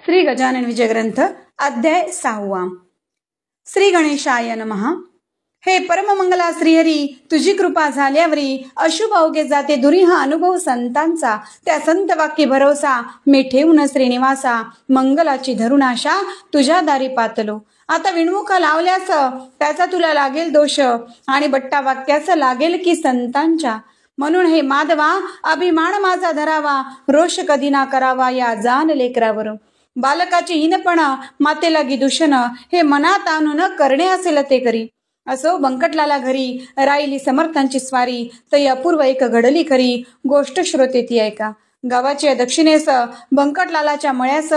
श्री गजानन विजय ग्रंथ अध्याय 6. श्री गणेशाय नमः. हे परममंगला श्रीहरी, तुझी कृपा झाल्यावरी अशुभ अवघे जाते दुरी हा अनुभव संतांचा. त्या संत वाक्य भरोसा मी ठेवून श्रीनिवासा. मंगलाची धरून आशा तुझ्या दारी पातलो. आता विणमुख लावल्यास त्याचा तुला लागेल दोष, आणि बट्टा वाक्यास लागेल की संतांच्या. म्हणून हे माधवा, अभिमान माझा धरावा, रोष कधी ना करावा या जाण लेकरावर. बालकाची हीनपणा माते लागी दूषण, हे मनात आणून करणे असेल ते करी. असो बंकटलाला घरी राहिली समर्थांची स्वारी, तई अपूर्व एक घडली खरी, गोष्ट श्रोते ती ऐका. गावाच्या दक्षिणेस बंकटलालाच्या मळ्यास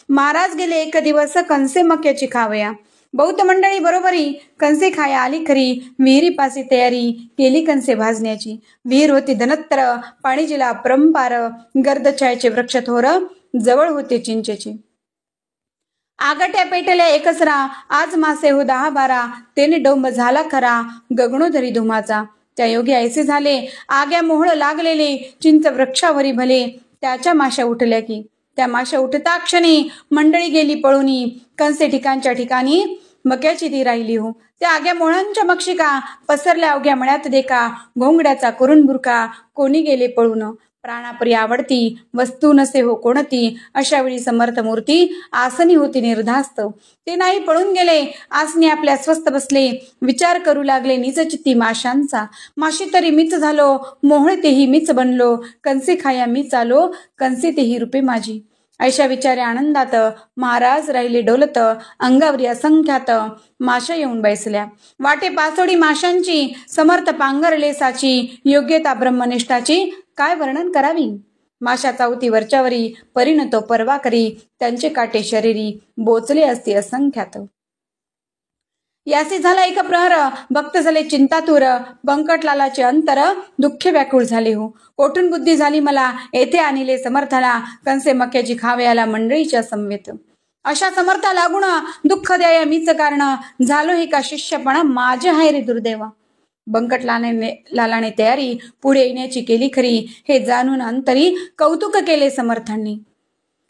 महाराज गेले एक दिवस कंसे मक्याची खावया. बौद्ध मंडळी बरोबरी कंसे खाया आली खरी. विहिरीपासी तयारी केली कंसे भाजण्याची. विहीर होती धनत्र, पाणी जिला परंपार, गर्द छायेचे वृक्ष थोर, जवळ होते चिंचेचे. आगट्या पेटल्या एकसरा, आज मासे हो 10-12, तेने डोंब झाला खरा, गगनोधरी धुमाचा. त्या योगी ऐसे झाले, आग्या मोहळ लागलेले, चिंच वृक्षावरी भले, त्याच्या माशा उठल्या की. त्या माशा उठता क्षणी मंडळी गेली पळूनी, कंसे ठिकाणच्या ठिकाणी मक्याची ती राहिली हो. त्या आग्या मोहळांच्या मक्षिका पसरल्या अवघ्या मळ्यात देखा, घोंगड्याचा करून बुरका, कोणी गेले पळून. प्राणापरी आवडती वस्तू नसे हो कोणती, अशा वेळी समर्थ मूर्ती आसनी होती निर्धास्त. ते नाही पळून गेले, आसनी आपल्या स्वस्थ बसले, विचार करू लागले निज चित्ती माशांचा. माशी तरी मीच झालो, मोहळ तेही मीच बनलो, कंसे खाया मीच आलो, कंसे तेही रूपे माझी. ऐशा विचारे आनंदात महाराज राहिले डोलत, अंगावरी असंख्यात माशा येऊन बैसल्या. वाटे पासोडी माशांची, समर्थ पांघरले साची, योग्यता ब्रह्मनिष्ठाची काय वर्णन करावी. माशा चावती वरच्यावरी, परिणतो परवा करी, त्यांचे काटे शरीरी बोचले असते असंख्यात. यासी झाला एक प्रहर, भक्त झाले चिंतातूर, बंकटलालाचे अंतर दुःख व्याकुळ झाले हो. कोठून बुद्धी झाली मला, येथे आणले समर्थाला, कंसे मक्याची खावयाला मंडळीच्या समवेत. अशा समर्था लागून दुःख द्याया मीच कारण, झालो हे का शिष्यपणा माझे हाय रे दुर्दैवा. बंकटलालाने तयारी पुढे येण्याची केली खरी, हे जाणून अंतरी कौतुक केले समर्थांनी.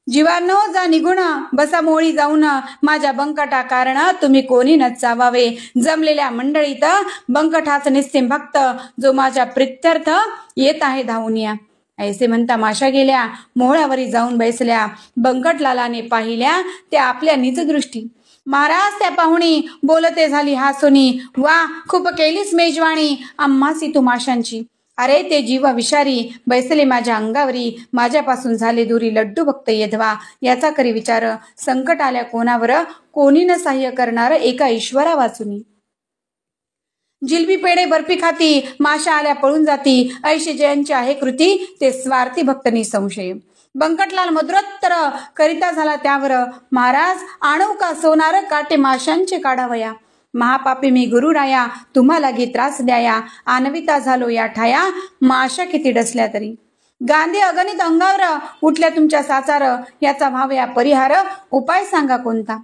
जीवांनो जा निघून, बसा मोळी जाऊन, माझ्या बंकटा कारण तुम्ही कोणी न चावावे. जमलेल्या मंडळीत बंकटाच निस्सिम भक्त, जो माझ्या प्रित्यर्थ येत आहे धावून या. ऐसे म्हणता माशा गेल्या, मोहळावरी जाऊन बैसल्या. बंकटलालाने पाहिल्या त्या आपल्या निजदृष्टी. महाराज त्या पाहुणी बोलते झाली हासुनी, वा खूप केलीस मेजवाणी आम्हासी तू माशांची. अरे ते जीवा विषारी बैसले माझ्या अंगावरी, माझ्यापासून झाले दुरी लड्डू भक्त येधवा. याचा करी विचार, संकट आल्या कोणावर, कोणी न सहाय्य करणार एका ईश्वरा वाचुनी. जिलबी पेढे बर्फी खाती, माशा आल्या पळून जाती, ऐशी जयांची आहे कृती, ते स्वार्थी भक्त निसंशय. बंकटलाल मधुरोत्तर करिता झाला त्यावर, महाराज आणू का सोनार काटे माशांचे काढावया. महापापी मी गुरुराया, तुम्हाला गी त्रास द्याया, आणविता झालो या ठाया, माशा किती डसल्या तरी. गांधी अगणित अंगावर उठल्या तुमच्या साचार, याचा भाव या परिहार, उपाय सांगा कोणता.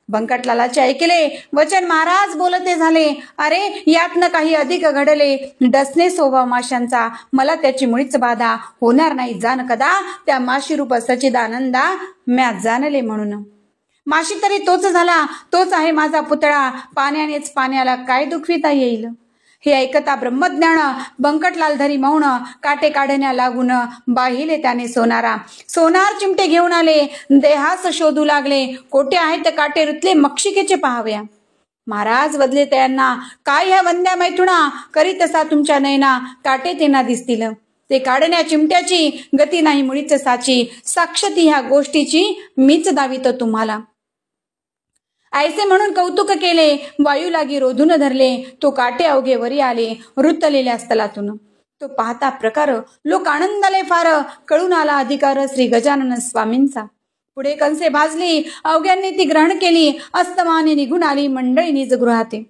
बंकटलालाचे ऐकले वचन महाराज बोलते झाले, अरे यातनं काही अधिक घडले, डसणे स्वभाव माशांचा, मला त्याची मुळीच बाधा होणार नाही जाण कदा, त्या माशी रूप सचिदानंदा म्या जाणले म्हणून. माशी तरी तोच झाला, तोच आहे माझा पुतळा, पाण्यानेच पाण्याला काय दुखविता येईल. हे ऐकता ब्रह्मज्ञान बंकटलाल धरी मौन, काटे काढण्या लागून बाहिले त्याने सोनारा. सोनार चिमटे घेऊन आले, देहास शोधू लागले, कोठे आहेत काटे रुतले मक्षिकेचे पाहाव्या. महाराज बदले त्यांना, काय ह्या वंद्या मैथुणा, करीत असा तुमच्या नयना, काटे तेना दिसतील. ते काढण्या चिमट्याची गती नाही मुळीच साची, साक्षती ह्या गोष्टीची मीच दावितो तुम्हाला. ऐसे म्हणून कौतुक केले, वायू लागी रोधून धरले, तो काटे अवघे वरी आले रुतलेल्या स्थलातून. तो पाहता प्रकार लोक आनंदाले फार, कळून आला अधिकार श्री गजानन स्वामींचा. पुढे कंसे भाजली, अवघ्यांनी ती ग्रहण केली, अस्तमाने निघून आली मंडळी निज गृहाते.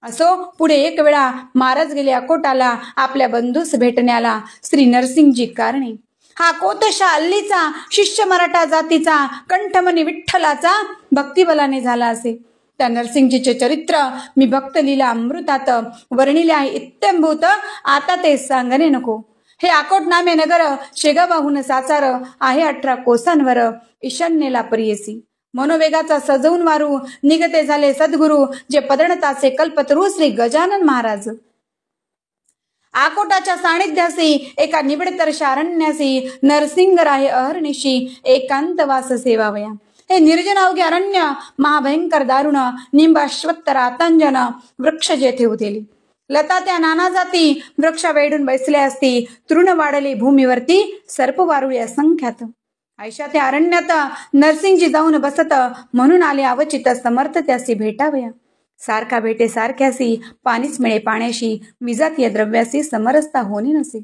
असो पुढे एक वेळा महाराज गेले अकोटाला, आपल्या बंधूस भेटण्याला श्री नरसिंगजी कारणे. हा कोतशा अल्लीचा शिष्य मराठा जातीचा, कंठमनी विठ्ठलाचा भक्तिबलाने झाला असे. त्या नरसिंगजीचे चरित्र मी भक्त लीला अमृतात वर्णिले आहे इत्यंभूत, आता ते सांगणे नको. हे अकोट नामे नगर, शेगावाहून साचार आहे 18 कोसांवर, ईशान्येला परियसी. मनोवेगाचा सजवून वारू निगते झाले सद्गुरू, जे पदणताचे कल्पतरू श्री गजानन महाराज. आकोटाच्या सानिध्यासी एका निबिडतर शारण्यासी, नरसिंग राहे अहर्निशी एकांत वास सेवावया. हे निर्जन अवघे अरण्य महाभयंकर दारुण, निंबाश्वत्त रातांजन वृक्ष जेथे उदेली. लता त्या नाना जाती वृक्ष वेढून बैसले असती, तृण वाढले भूमीवरती सर्प वारुळे असंख्यात. ऐशा त्या अरण्यात नरसिंगजी जाऊन बसत, म्हणून आले अवचित समर्थ त्यासी भेटावया. सारखा भेटे सारख्यासी पाणीच मिळे पाण्याशी, विजातीय द्रव्यासी समरसता होणे नसे.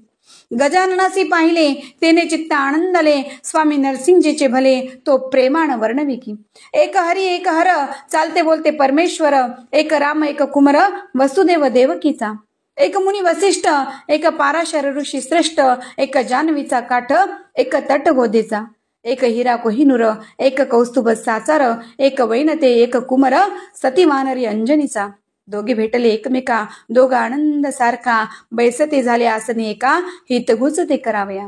गजाननासी पाहिले तेने चित्त आनंदले, स्वामी नरसिंगजीचे भले तो प्रेमान वर्णविकी. एक हरी एक हर चालते बोलते परमेश्वर, एक राम एक कुमर वसुदेव देवकीचा. एक मुनी वसिष्ठ एक पाराशर ऋषी श्रेष्ठ, एक जान्हवीचा काठ एक तट गोदेचा. एक हिरा कोहिनूर एक कौस्तुभ साचार, एक वैनते एक कुमर सती वानरी अंजनीचा. दोघे भेटले एकमेका दोघा आनंद सारखा, बैसते झाले आसने एका हितगुज ते करावया.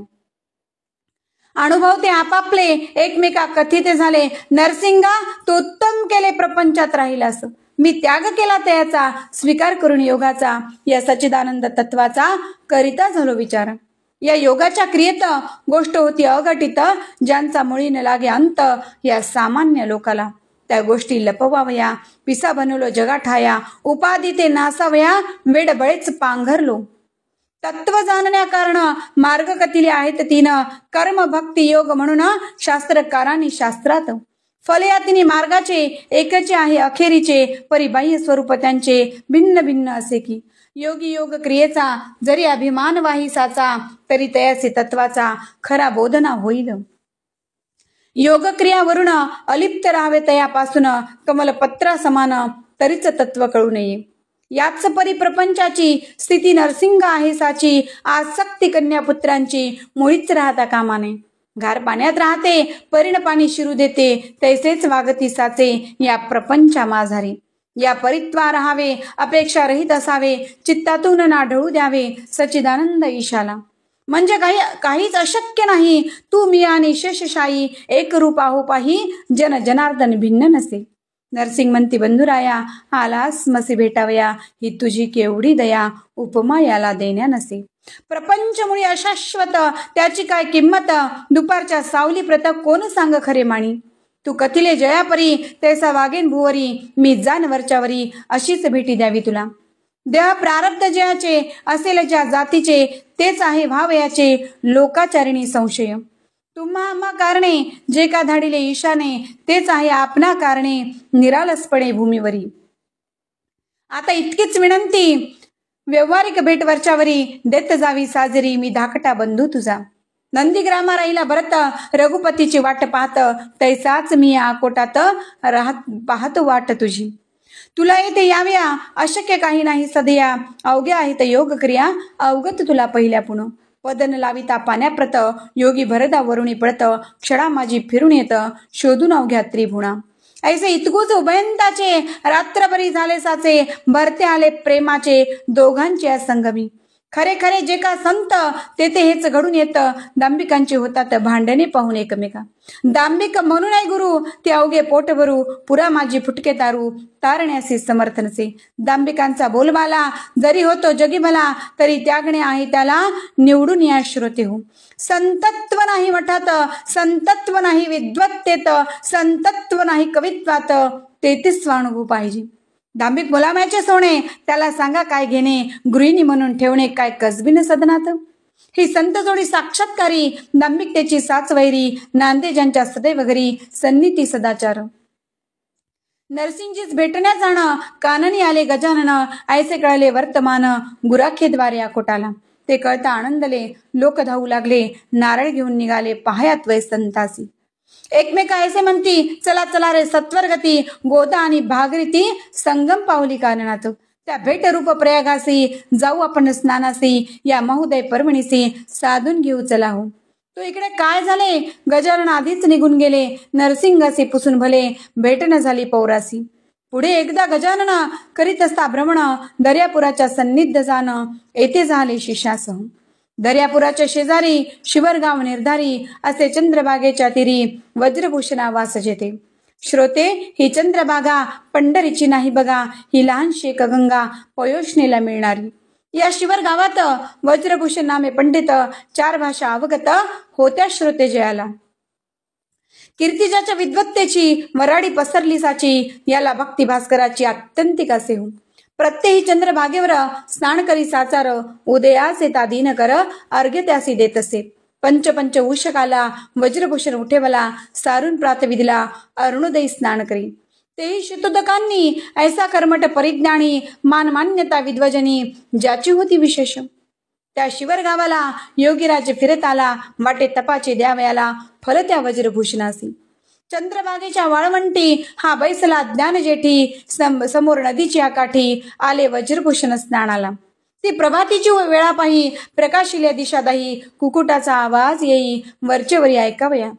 अनुभव ते आपापले एकमेका कथिते झाले, नरसिंगा तू उत्तम केले प्रपंचात राहिलास, मी त्याग केला त्याचा स्वीकार करून योगाचा. या सच्चिदानंद तत्वाचा करिता झालो विचार. या योगाच्या क्रियेत गोष्ट होती अघटित, ज्यांचा मुळी न लागे अंत या सामान्य लोकाला. त्या गोष्टी लपवावया, पिसा बनवलो जगा ठाया, उपाधी ते नासावया वेड बळेच पांघरलो. तत्व जाणण्या कारण मार्ग कथिले आहेत तीन, कर्म भक्ती योग म्हणून शास्त्रकारांनी शास्त्रात. फलयातिनी मार्गाचे एकचे आहे अखेरीचे, परिबाह्य स्वरूप त्यांचे भिन्न भिन्न असे की. योगी योग क्रियेचा जरी अभिमान वाहिसाचा, तरी तयाचे तत्वाचा खरा बोधना होईल. योग क्रियावरून अलिप्त राहावे तयापासून, कमलपत्रा समान तरीच तत्व कळू नये. याच परिप्रपंचाची स्थिती नरसिंग आहे साची, आसक्ती कन्या पुत्रांची मुळीच राहता कामाने. घार पाण्यात राहते परिण पाणी शिरू देते, तैसेच वागती साचे या प्रपंचा माझारी. या परित्वा राहावे अपेक्षा रहित असावे, चित्तातून ना ढळू द्यावे सच्चिदानंद ईशाला. म्हणजे काहीच अशक्य नाही, तू मी आणि शेषशाही एक रूप आहो पाही, जन जनार्दन भिन्न नसे. नरसिंग म्हणती बंधुराया आलास मसी भेटावया, ही तुझी केवढी दया उपमा याला देण्या नसे. प्रपंच मुळी अशाश्वत त्याची काय किंमत, दुपारच्या सावली प्रत कोण सांग खरे माणी. तू कथिले जयापरी तैसा वागेन भुवरी, मी जान वरच्यावरी अशीच भेटी द्यावी तुला. देह प्रारब्ध जयाचे असेल ज्या जातीचे, तेच आहे भावयाचे लोकाचारिणी संशय. तुम्हा कारणे जे का धाडिले ईशाने, तेच आहे आपणा कारणे निरालसपणे भूमीवरी. आता इतकीच विनंती, व्यवहारिक भेट वरच्यावरी देत जावी साजरी, मी धाकटा बंधू तुझा. नंदीग्रामा राहिला भरत रघुपतीची वाट पाहत, तैसाच मी आकोटात पाहत वाट तुझी. तुला येथे याव्या अशक्य काही नाही सध्या, अवघ्या आहेत योग क्रिया अवगत तुला पहिल्या पुण. पदन लाविता पाण्याप्रत योगी भरदा वरुणी पळत, क्षणा माझी फिरून येत शोधून अवघ्या त्रिभुणा. ऐसे इतकूच उभयंताचे रात्रभरी झाले साचे, भरते आले प्रेमाचे दोघांचे संगमी. खरे खरे जे का संत तेथे हेच घडून येतं, दांभिकांची होतात भांडणे पाहून एकमेका. दांभिक म्हणून नाही गुरु ते अवघे पोट भरू, पुरा माझी फुटके तारू तारण्याचे समर्थ नसे. दांभिकांचा बोलबाला जरी होतो जगी भला, तरी त्यागणे आहे त्याला निवडून या श्रोते हो. संतत्व नाही मठात, संतत्व नाही विद्वत्तेत, संतत्व नाही कवित्वात, तेथेच स्वानुभव पाहिजे. दांभिक मुलामाचे सोने त्याला सांगा काय घेणे, गृहिणी म्हणून ठेवणे काय कसबीन सदनात. ही संत जोडी साक्षात्कारी दांभिकतेची साच वैरी, नांदे ज्यांच्या सदैव घरी सन्निती सदाचार. नरसिंगजीच भेटण्या जाणं काननी आले गजानन, ऐसे कळले वर्तमान गुराखेद्वारे अकोटाला. ते कळता आनंदले लोक धावू लागले, नारळ घेऊन निघाले पाहयात वै संतासी. एकमेका ऐसे म्हणती चला चला रे सत्वरगती, गोदा आणि भागरीती संगम पावली काननात. त्या भेट रूप प्रयागासी जाऊ आपण स्नानासी, या महोदय पर्वणीसी साधून घेऊ चला हो. तो इकडे काय झाले, गजानन आधीच निघून गेले, नरसिंगासी पुसून भले भेट न झाली पौरासी. पुढे एकदा गजानन करीत असता भ्रमण, दर्यापुराच्या सन्निध जाण येथे झाले शिष्यासह. दर्यापुराच्या शेजारी शिवरगाव निर्धारी, असे चंद्रभागेच्या तिरी वज्रभूषणा वास जेथे. श्रोते, ही चंद्रभागा पंढरीची नाही बघा, ही लहानशी एक गंगा पयोष्णेला मिळणारी. या शिवर गावात वज्रभूषण नामे पंडित, 4 भाषा अवगत होत्या श्रोते जयाला. कीर्तिजाच्या विद्वत्तेची वराडी पसरली साची, याला भक्ती भास्कराची आत्यंतिक असे हो. प्रत्येही चंद्रभागेवर स्नान करी साचार, उदयास येता दिन कर, अर्घ्य त्यासी देत असे. पंच उषकाला वज्रभूषण उठेवला, सारून प्रातविधीला अरुणोदयी स्नान करी. तेही शुद्धोदकांनी ऐसा कर्मठ परिज्ञानी, मानमान्यता विद्वजनी, ज्याची होती विशेष. त्या शिवर गावाला योगीराज फिरत आला, वाटे तपाचे द्यावयाला फल त्या वज्रभूषणासी. चंद्रभागेच्या वाळवंटी हा बैसला ज्ञान जेठी, समोर नदीची आकाठी आले वज्रभूषण स्नानाला. ती प्रभातीची वेळा पाही, प्रकाशिले दिशा दाही, कुकुटाचा आवाज येई वरचेवरी ऐकावया.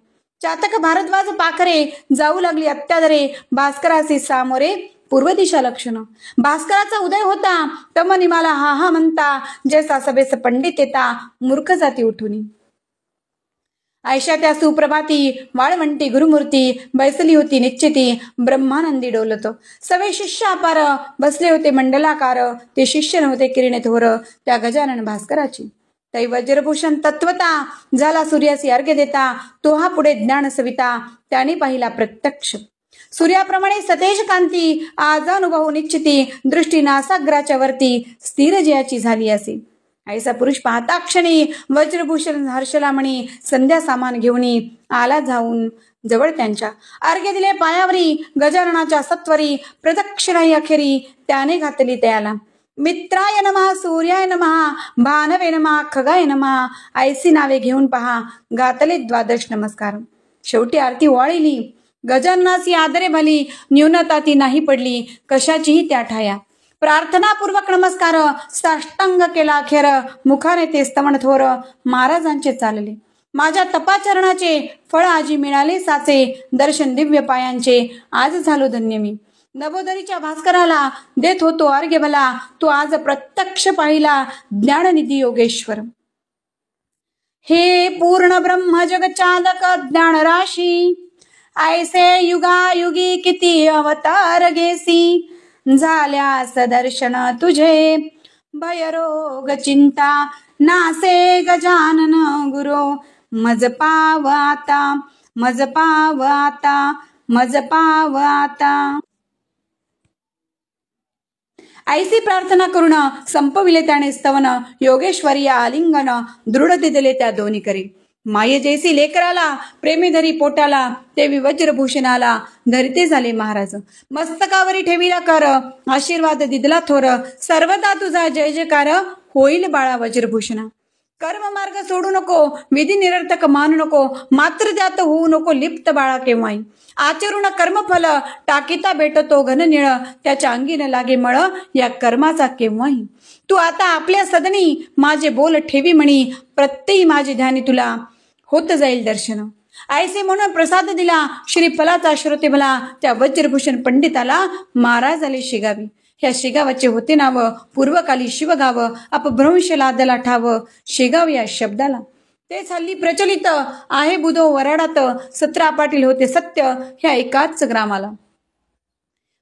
चातक भारद्वाज पाखरे जाऊ लागली अत्यादरे, भास्करासी सामोरे पूर्व दिशा लक्षण. भास्कराचा उदय होता, तम निमाला हा हा म्हणता, जैसा सभेस पंडित येता मूर्ख जाती उठुनी. ऐशा त्या सुप्रभाती वाळवंटी गुरुमूर्ती, बैसली होती निश्चिती, ब्रह्मानंदी डोलत. सवे शिष्य अपार बसले होते मंडलाकार, ते शिष्य नव्हते किरणे थोर त्या गजानन भास्कराची. तै वज्रभूषण तत्वता झाला सूर्यासी अर्घ्य देता, तो हा पुढे ज्ञान सविता त्याने पाहिला प्रत्यक्ष. सूर्याप्रमाणे सतेज कांती आज अनुभव निश्चिती, दृष्टी नासाग्राच्या वरती स्थिर जयाची झाली असे. ऐसा पुरुष पाहता क्षणी वज्रभूषण हर्षला म्हणी, संध्या सामान घेऊनी आला जाऊन जवळ त्यांच्या. अर्घ्य दिले पायावरी गजाननाच्या सत्वरी, प्रदक्षिणाई अखेरी त्याने घातली त्याला. मित्राय नमः, सूर्याय नमः, भानवे नमः, खगाय नमः, ऐसी नावे घेऊन पहा घातले 12 नमस्कार. शेवटी आरती वाळिली, गजाननासी आदरे भली, न्यूनता ती नाही पडली कशाचीही त्या ठाया. प्रार्थनापूर्वक नमस्कार साष्टांग केला अखेर, मुखाने ते स्तवन थोर महाराजांचे चालले. माझ्या तपाचरणाचे फळ आजी मिळाले साचे, दर्शन दिव्य पायांचे आज झालो धन्य मी. नवोदरीच्या भास्कराला देत होतो अर्घ्य भला, तो आज प्रत्यक्ष पाहिला ज्ञाननिधी योगेश्वर. हे पूर्ण ब्रह्म जगचालक ज्ञान राशी, ऐसे युगायुगी किती अवतार घेसी, झाल्या सदर्शन तुझे भयरोग चिंता, नासे गजानन गुरो मज पाव आता, मज पाव आता, मज पाव आता. ऐसी प्रार्थना करून संपविले त्याने स्तवन, योगेश्वरी आलिंगन दृढ दिले त्या दोन्ही करी. माये जैसी लेकराला प्रेमी धरी पोटाला, देवी वज्रभूषणाला धरिते झाले महाराज. मस्तकावरी ठेविला कर आशीर्वाद दिदला थोर, सर्वदा तुझा जय जयकार होईल बाळा वज्रभूषणा. कर्म मार्ग सोडू नको, विधी निरर्थक मानू नको, मात्र त्यात होऊ नको लिप्त बाळा केव्हाही. आचरून कर्मफल टाकीता भेटतो घननिळ, त्याच्या अंगीन लागे मळ या कर्माचा केव्हाही. तू आता आपल्या सदनी माझे बोल ठेवी म्हणी, प्रत्ययी माझे ध्यानी तुला होत जाईल दर्शन. ऐसे म्हणून प्रसाद दिला श्रीफलाचा श्रोते भला, त्या वज्रभूषण पंडिताला महाराज आले शिगावी. ह्या शेगावाचे होते नाव पूर्वकाली शिवगाव, अपभ्रंश लादला ठाव शेगाव या शब्दाला. तेच हल्ली प्रचलित आहे बुधो वराडात, 17 पाटील होते सत्य ह्या एकाच ग्रामाला.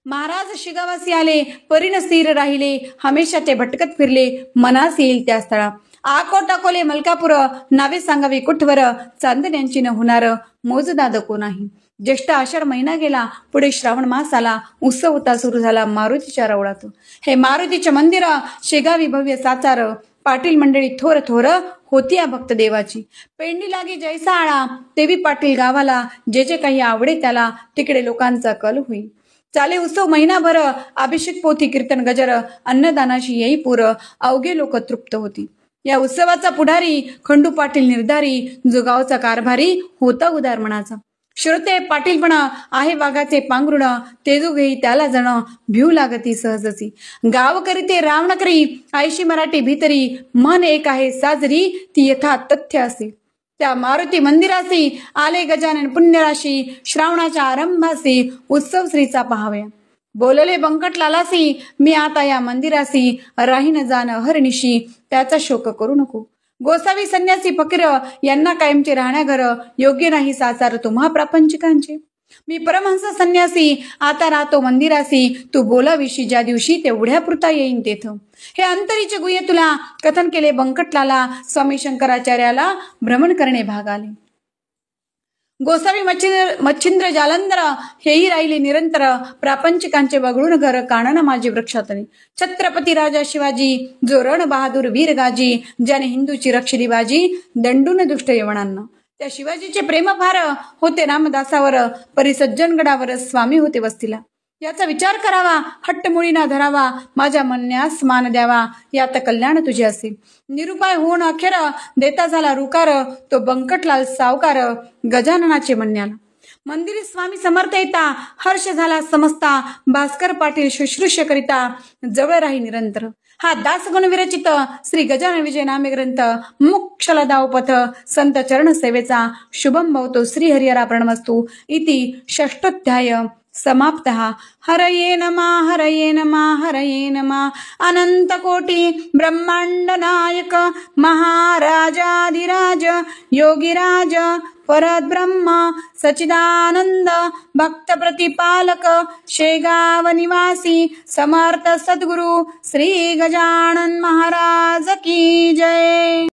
महाराज शिगावासी आले परीन स्थिर राहिले, हमेशा ते भटकत फिरले मनास येईल त्या स्थळा. आकोट अकोले मलकापूर नावे सांगावी कुठवर, चांदण्यांची न होणार मोजदाद को नाही. ज्येष्ठ आषाढ महिना गेला, पुढे श्रावण मास आला, उत्सव होता सुरू झाला मारुतीच्या रवळात. हे मारुतीचे मंदिर शेगावी भव्य साचार, पाटील मंडळी थोर थोर होती या भक्त देवाची. पेंडी लागे जैसा आळा, देवी पाटील गावाला, जे जे काही आवडे त्याला तिकडे लोकांचा कल होई. चाले उत्सव महिनाभर, अभिषेक पोथी कीर्तन गजर, अन्नदानाशी येई पूर, अवघे लोक तृप्त होती. या उत्सवाचा पुढारी खंडू पाटील निर्धारी, जो गावचा कारभारी होता उदार मनाचा. श्रोते पाटीलपणा आहे वाघाचे पांघरुण, तेजू घेई त्याला जण भिऊ लागती सहजची. गाव करीते रावण करी, ऐशी मराठी भीतरी, मन एक आहे साजरी ती यथा तथ्य असे. त्या मारुती मंदिरासी आले गजानन पुण्यराशी, श्रावणाच्या आरंभासी उत्सव श्रीचा पहाव्या. बोलले बंकट लालासी, मी आता या मंदिरासी, राहीन जाण हरनिशी, त्याचा शोक करू नको. गोसावी संन्यासी फकीर यांना कायमचे राहण्या घर, योग्य नाही साचार तुम्हा प्रापंचिकांचे. मी परमहंस संन्यासी आता राहतो मंदिरासी, तू बोलाविशी ज्या दिवशी तेवढ्या पुरता येईन तेथ. हे अंतरीचे गुह्य तुला कथन केले बंकटलाला, स्वामी शंकराचार्याला भ्रमण करणे भाग आले. गोसावी मच्छिंद्र जालंधर हेही राहिले निरंतर, प्रापंचिकांचे वगळून घर कानन माझे वृक्षातले. छत्रपती राजा शिवाजी जो रण बहादूर वीर गाजी, ज्याने हिंदूची रक्षली बाजी दंडून दुष्ट यवनांना. त्या शिवाजीचे प्रेम फार होते रामदासावर, परिसज्जनगडावर स्वामी होते वस्तीला. याचा विचार करावा, हट्टमुळी ना धरावा, माझ्या म्हणण्यास मान द्यावा, यात कल्याण तुझे असे. निरुपाय होऊन अखेर देता झाला रुकार, तो बंकटलाल सावकार गजाननाचे म्हणण्याला. मंदिरी स्वामी समर्थ येता हर्ष झाला समजता, भास्कर पाटील शुश्रूष्य करिता जवळ राही निरंतर. हा दासगुण विरचित श्री गजानन विजय नामे ग्रंथ मोक्षला दावपथ संत चरण सेवेचा शुभम भवतो. श्री हरिहरा प्रणमस्तु इति षष्ठोध्याय समाप्तः. हरये नमः हरये नमः हरये नमः. अनंत कोटी ब्रह्मांड नायक महाराजाधिराज योगीराज परब्रह्म सच्चिदानंद भक्त प्रतिपालक शेगाव निवासी समर्थ सद्गुरु श्री गजानन महाराज की जय.